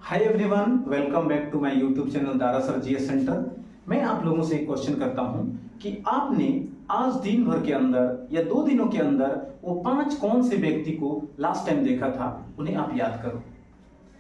Hi everyone, welcome back to my YouTube channel Dara sir GS centre. मैं आप लोगों से एक क्वेश्चन करता हूं कि आपने आज दिन भर के अंदर या 2 दिनों के अंदर वो 5 कौन से व्यक्ति को लास्ट टाइम देखा था, उन्हें आप याद करो।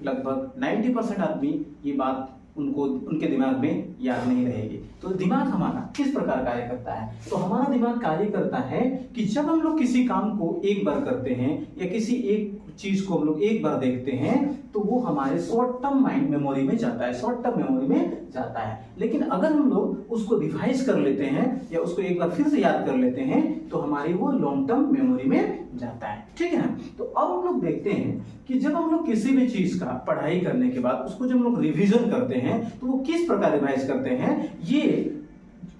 लगभग 90% आदमी ये बात उनके दिमाग में याद नहीं रहेगी। तो दिमाग हमारा किस प्रकार कार्य करता है? तो हमारा दिमाग कार्य करता है कि जब हम लोग किसी काम को एक बार करते हैं या किसी एक चीज को हम लोग एक बार देखते हैं तो वो हमारे शॉर्ट टर्म माइंड मेमोरी में जाता है, शॉर्ट टर्म मेमोरी में जाता है। लेकिन अगर हम लोग उसको रिवाइज कर लेते हैं या उसको एक बार फिर से याद कर लेते हैं तो हमारी वो लॉन्ग टर्म मेमोरी में जाता है। ठीक है ना? तो अब हम लोग देखते हैं कि जब हम लोग किसी भी चीज का पढ़ाई करने के बाद उसको जब हम लोग रिवीजन करते हैं तो वो किस प्रकार रिवाइज करते हैं, ये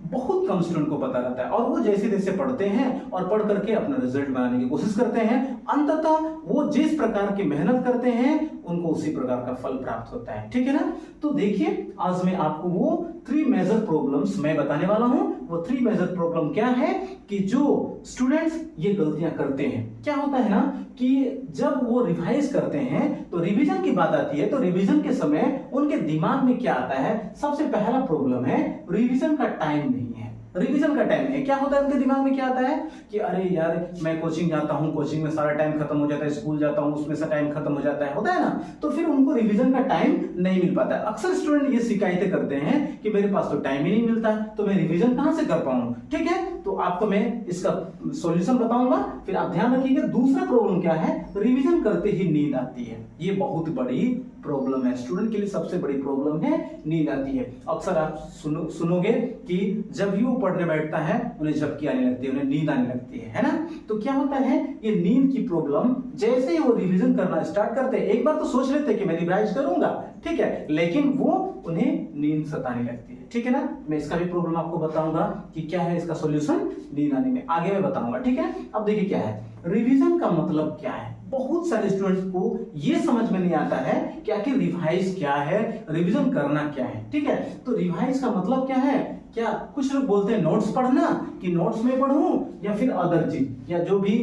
बहुत कम स्टूडेंट को पता रहता है। और वो जैसे जैसे पढ़ते हैं और पढ़ करके अपना रिजल्ट बनाने की कोशिश करते हैं, अंततः वो जिस प्रकार की मेहनत करते हैं उनको उसी प्रकार का फल प्राप्त होता है। ठीक है ना? तो देखिए, आज मैं आपको वो 3 मेजर प्रॉब्लम्स मैं बताने वाला हूं। वो 3 मेजर प्रॉब्लम क्या है कि जो स्टूडेंट्स ये गलतियां करते हैं। क्या होता है ना कि जब वो रिवाइज करते हैं तो रिवीजन की बात आती है, तो रिवीजन के समय उनके दिमाग में क्या आता है? सबसे पहला प्रॉब्लम है रिवीजन का टाइम नहीं है। रिवीजन का टाइम है, क्या होता है उनके दिमाग में? क्या आता है कि अरे यार, मैं कोचिंग जाता हूँ, कोचिंग में सारा टाइम खत्म हो जाता है, स्कूल जाता हूँ उसमें से टाइम खत्म हो जाता है, होता है ना? तो फिर उनको रिवीजन का टाइम नहीं मिल पाता है। अक्सर स्टूडेंट ये शिकायतें करते हैं कि मेरे पास तो टाइम ही नहीं मिलता है, तो मैं रिवीजन कहां से कर पाऊं। ठीक है, तो आपको मैं इसका सॉल्यूशन बताऊंगा, फिर आप ध्यान रखिएगा। दूसरा प्रॉब्लम क्या है? रिवीजन करते ही नींद आती है। ये बहुत बड़ी प्रॉब्लम है, स्टूडेंट के लिए सबसे बड़ी प्रॉब्लम है, नींद आती है। अक्सर आप सुनोगे कि जब भी वो पढ़ने बैठता है उन्हें झपकी आने लगती है, उन्हें नींद आने लगती है ना? तो क्या होता है, ये नींद की प्रॉब्लम जैसे ही वो रिवीजन करना स्टार्ट करते हैं, एक बार तो सोच लेते हैं कि मैं रिवाइज करूंगा, ठीक है, लेकिन वो उन्हें नींद सताने लगती है। ठीक है ना? मैं इसका भी प्रॉब्लम आपको बताऊंगा कि क्या है इसका सॉल्यूशन नींद आने में, आगे मैं बताऊंगा। ठीक है, अब देखिए क्या है रिवीजन का मतलब क्या है। बहुत सारे स्टूडेंट्स को ये समझ में नहीं आता है कि आखिर रिवाइज क्या है, रिवीजन करना क्या है। ठीक है, तो रिवाइज का मतलब क्या है? क्या कुछ लोग बोलते हैं नोट्स पढ़ना, कि नोट्स में पढ़ूं या फिर अदर चीज या जो भी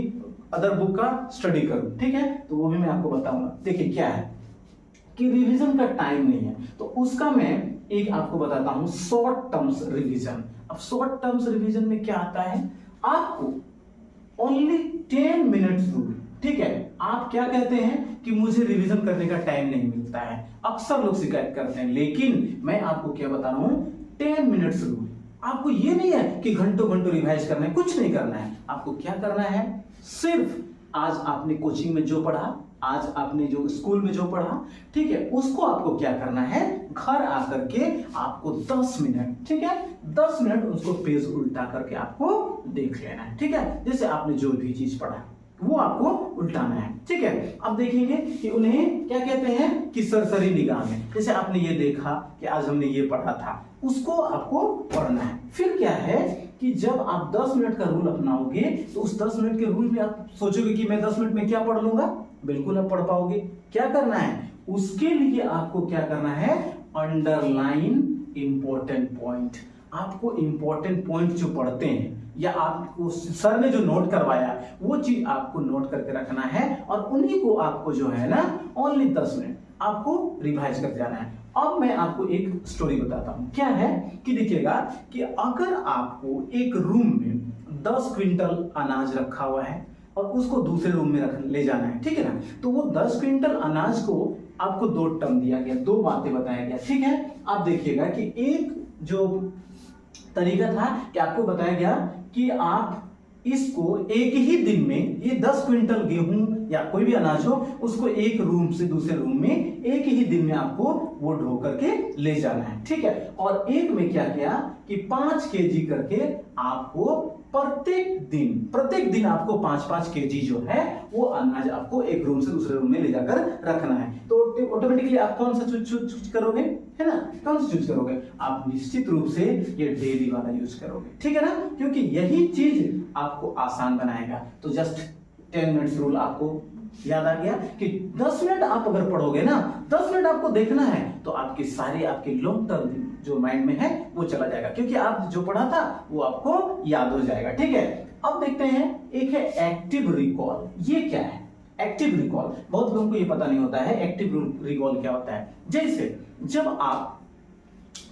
अदर बुक का स्टडी करूं। ठीक है, तो वो भी मैं आपको बताऊंगा। देखिए क्या है कि रिवीजन का टाइम नहीं है, तो उसका मैं एक आपको बताता हूं, शॉर्ट टर्म्स रिवीजन। अब शॉर्ट टर्म्स रिवीजन में क्या आता है, आपको ओनली 10 मिनट्स रूल। ठीक है, आप क्या कहते हैं कि मुझे रिवीजन करने का टाइम नहीं मिलता है, अक्सर लोग शिकायत करते हैं, लेकिन मैं आपको क्या बता रहा हूं, 10 मिनट्स रूल। आपको ये नहीं है कि घंटों घंटों रिवाइज करना है, कुछ नहीं करना है। आपको क्या करना है, सिर्फ आज आपने कोचिंग में जो पढ़ा, आज आपने जो स्कूल में जो पढ़ा, ठीक है, उसको आपको क्या करना है, घर आकर के आपको 10 मिनट, ठीक है, 10 मिनट उसको पेज उल्टा करके आपको देख लेना है। ठीक है, जैसे आपने जो भी चीज पढ़ा वो आपको उल्टाना है। ठीक है, अब देखेंगे कि उन्हें क्या कहते हैं कि सरसरी निगाह में, जैसे आपने ये देखा कि आज हमने ये पढ़ा था, उसको आपको पढ़ना है। फिर क्या है कि जब आप 10 मिनट का रूल अपनाओगे तो उस 10 मिनट के रूल में आप सोचोगे कि मैं 10 मिनट में क्या पढ़ लूंगा, बिल्कुल आप पढ़ पाओगे। क्या करना है, उसके लिए आपको क्या करना है, अंडरलाइन इंपॉर्टेंट पॉइंट। आपको इंपॉर्टेंट पॉइंट जो पढ़ते हैं या आपको सर ने जो नोट करवाया वो चीज आपको नोट करके रखना है, और उन्हीं को आपको जो है ना ओनली 10 मिनट आपको रिवाइज करते जाना है। अब मैं आपको एक स्टोरी बताता हूं। क्या है कि देखिएगा कि अगर आपको एक रूम में 10 क्विंटल अनाज रखा हुआ है और उसको दूसरे रूम में ले जाना है, ठीक है ना, तो वो 10 क्विंटल अनाज को आपको 2 टर्म दिया गया, 2 बातें बताया गया। ठीक है, आप देखिएगा कि एक जो तरीका था कि आपको बताया गया कि आप इसको एक ही दिन में, ये 10 क्विंटल गेहूं या कोई भी अनाज हो, उसको एक रूम से दूसरे रूम में एक ही दिन में आपको वो ढो करके ले जाना है। ठीक है, और एक में क्या किया कि 5 केजी करके आपको प्रत्येक दिन आपको 5-5 केजी जो है वो अनाज आपको एक रूम से दूसरे रूम में ले जाकर रखना है। तो ऑटोमेटिकली आप कौन सा चूज करोगे, है ना? कौन सा चूज करोगे? आप निश्चित रूप से ये डेली वाला यूज करोगे। ठीक है ना, क्योंकि यही चीज आपको आसान बनाएगा। तो जस्ट 10 मिनट्स रूल आपको याद आ गया कि 10 मिनट आप अगर पढ़ोगे ना, 10 मिनट आपको देखना है, तो आपके सारे आपके लॉन्ग टर्म जो माइंड में है वो चला जाएगा, क्योंकि आप जो पढ़ा था वो आपको याद हो जाएगा। ठीक है, अब देखते हैं, एक है एक्टिव रिकॉल। ये क्या है? एक्टिव रिकॉल, बहुत लोगों को ये पता नहीं होता है एक्टिव रिकॉल क्या होता है। जैसे जब आप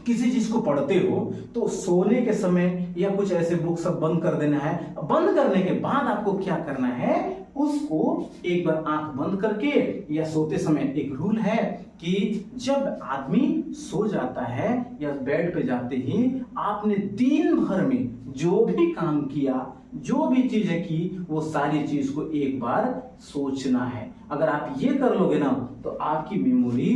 किसी चीज को पढ़ते हो तो सोने के समय या कुछ ऐसे बुक सब बंद कर देना है। बंद करने के बाद आपको क्या करना है, उसको एक बार आंख बंद करके या सोते समय एक रूल है कि जब आदमी सो जाता है या बेड पे जाते ही आपने दिन भर में जो भी काम किया, जो भी चीजें की, वो सारी चीज को एक बार सोचना है। अगर आप ये कर लोगे ना तो आपकी मेमोरी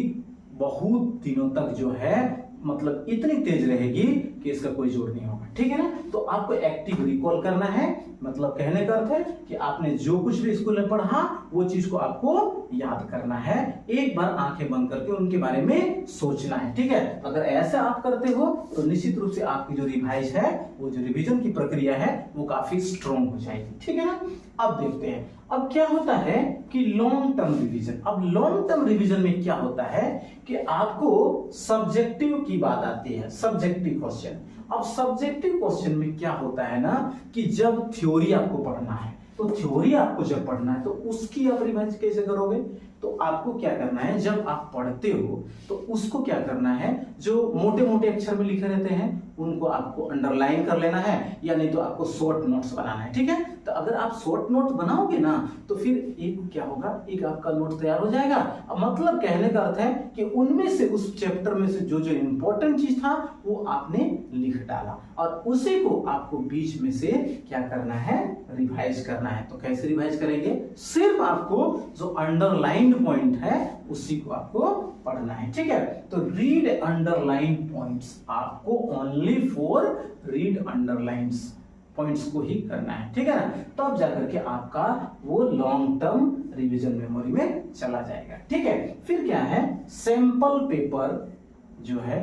बहुत दिनों तक जो है मतलब इतनी तेज रहेगी कि इसका कोई जोड़ नहीं होगा। ठीक है ना। तो आपको एक्टिव रिकॉल करना है, मतलब कहने का अर्थ है कि आपने जो कुछ भी स्कूल में पढ़ा वो चीज को आपको याद करना है, एक बार आंखें बंद करके उनके बारे में सोचना है। ठीक है। अगर ऐसा आप करते हो तो निश्चित रूप से आपकी जो रिवाइज है, वो जो रिवीजन की प्रक्रिया है, वो काफी स्ट्रॉन्ग हो जाएगी। ठीक है ना। अब देखते हैं अब क्या होता है कि लॉन्ग टर्म रिवीजन। अब लॉन्ग टर्म रिवीजन में क्या होता है कि आपको सब्जेक्टिव की बात आती है, सब्जेक्टिव क्वेश्चन। अब सब्जेक्टिव क्वेश्चन में क्या होता है ना कि जब थ्योरी आपको पढ़ना है, तो थ्योरी आपको जब पढ़ना है तो उसकी आप रिवाइज कैसे करोगे। तो आपको क्या करना है, जब आप पढ़ते हो तो उसको क्या करना है, जो मोटे मोटे अक्षर में लिखे रहते हैं उनको आपको अंडरलाइन कर लेना है, या नहीं तो आपको शॉर्ट नोट्स बनाना है। ठीक है। तो अगर आप शॉर्ट नोट बनाओगे ना तो फिर एक क्या होगा, एक आपका नोट तैयार हो जाएगा। अब मतलब कहने का अर्थ है कि उनमें से, उस चैप्टर में से जो जो इंपॉर्टेंट चीज था वो आपने लिख डाला और उसी को आपको बीच में से क्या करना है, रिवाइज करना है। तो कैसे रिवाइज करेंगे, सिर्फ आपको जो अंडरलाइन पॉइंट है उसी को आपको पढ़ना है। ठीक है। तो रीड अंडरलाइन पॉइंट्स, आपको only for read underlines points को ही करना है। ठीक है ना। तब जाकर के आपका वो लॉन्ग टर्म रिवीजन मेमोरी में चला जाएगा। ठीक है। फिर क्या है, सैंपल पेपर जो है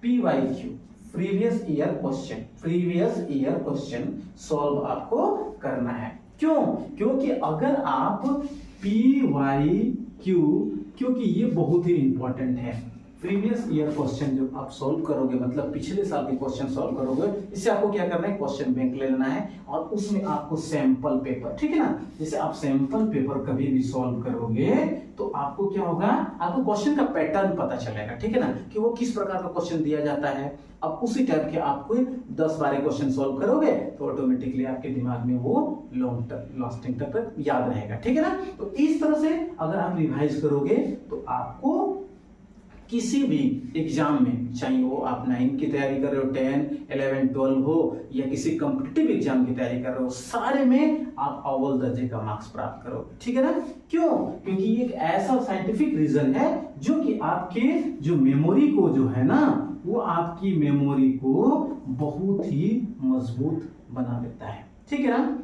PYQ, previous year question, previous year question solve आपको करना है। क्यों, क्योंकि अगर आप PYQ, क्योंकि ये बहुत ही इंपॉर्टेंट है, प्रीवियस ईयर क्वेश्चन जो आप सॉल्व करोगे, मतलब पिछले साल के क्वेश्चन सॉल्व करोगे, इससे आपको क्या करना है, क्वेश्चन बैंक ले लेना है और उसमें आपको सैंपल पेपर, ठीक है ना, जैसे आप सैंपल पेपर कभी भी सॉल्व करोगे तो आपको क्या होगा, आपको क्वेश्चन का पैटर्न पता चलेगा। ठीक है ना, कि वो किस प्रकार का क्वेश्चन दिया जाता है। अब उसी टाइप के आपको 10-12 क्वेश्चन सॉल्व करोगे तो ऑटोमेटिकली आपके दिमाग में वो लॉन्ग टर्म लास्टिंग तक याद रहेगा। ठीक है ना। तो इस तरह से अगर आप रिवाइज करोगे तो आपको किसी भी एग्जाम में, चाहे वो आप 9 की तैयारी कर रहे हो, 10, 11, 12 हो या किसी कॉम्पिटिटिव एग्जाम की तैयारी कर रहे हो, सारे में आप अव्वल दर्जे का मार्क्स प्राप्त करोगे। ठीक है ना। क्यों, क्योंकि ये एक ऐसा साइंटिफिक रीजन है जो कि आपके जो मेमोरी को जो है ना, वो आपकी मेमोरी को बहुत ही मजबूत बना देता है। ठीक है ना।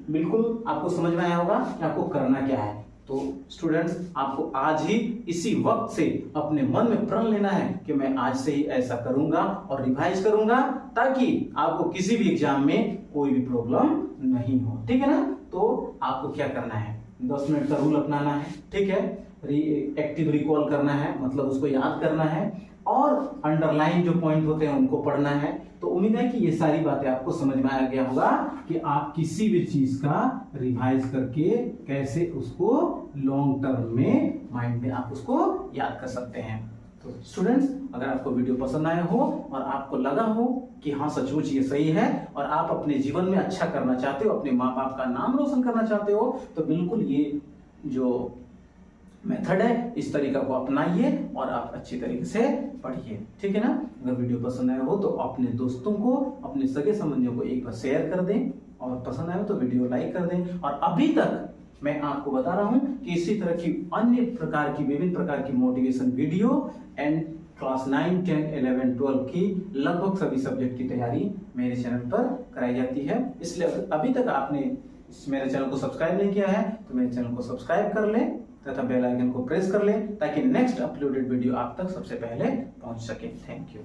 बिल्कुल आपको समझ में आया होगा कि आपको करना क्या है। तो स्टूडेंट्स, आपको आज ही इसी वक्त से अपने मन में प्रण लेना है कि मैं आज से ही ऐसा करूंगा और रिवाइज करूंगा, ताकि आपको किसी भी एग्जाम में कोई भी प्रॉब्लम नहीं हो। ठीक है ना। तो आपको क्या करना है, 10 मिनट का रूल अपनाना है। ठीक है। एक्टिव रिकॉल करना है, मतलब उसको याद करना है, और अंडरलाइन जो पॉइंट होते हैं उनको पढ़ना है। तो उम्मीद है कि ये सारी बातें आपको समझ में आ गया होगा कि आप किसी भी चीज का रिवाइज करके कैसे उसको लॉन्ग टर्म में माइंड में आप उसको याद कर सकते हैं। तो स्टूडेंट्स, अगर आपको वीडियो पसंद आया हो और आपको लगा हो कि हाँ सचमुच ये सही है और आप अपने जीवन में अच्छा करना चाहते हो, अपने माँ बाप का नाम रोशन करना चाहते हो, तो बिल्कुल ये जो मेथड है इस तरीका को अपनाइए और आप अच्छी तरीके से पढ़िए। ठीक है ना। अगर वीडियो पसंद आया हो तो अपने दोस्तों को, अपने सगे संबंधियों को एक बार शेयर कर दें, और पसंद आया हो तो वीडियो लाइक कर दें। और अभी तक मैं आपको बता रहा हूं कि इसी तरह की अन्य प्रकार की, विभिन्न प्रकार की मोटिवेशन वीडियो एंड क्लास 9, 10, 11, 12 की लगभग सभी सब्जेक्ट की तैयारी मेरे चैनल पर कराई जाती है। इसलिए अभी तक आपने मेरे चैनल को सब्सक्राइब नहीं किया है तो मेरे चैनल को सब्सक्राइब कर लें तथा बेल आइकन को प्रेस कर लें, ताकि नेक्स्ट अपलोडेड वीडियो आप तक सबसे पहले पहुंच सके। Thank you.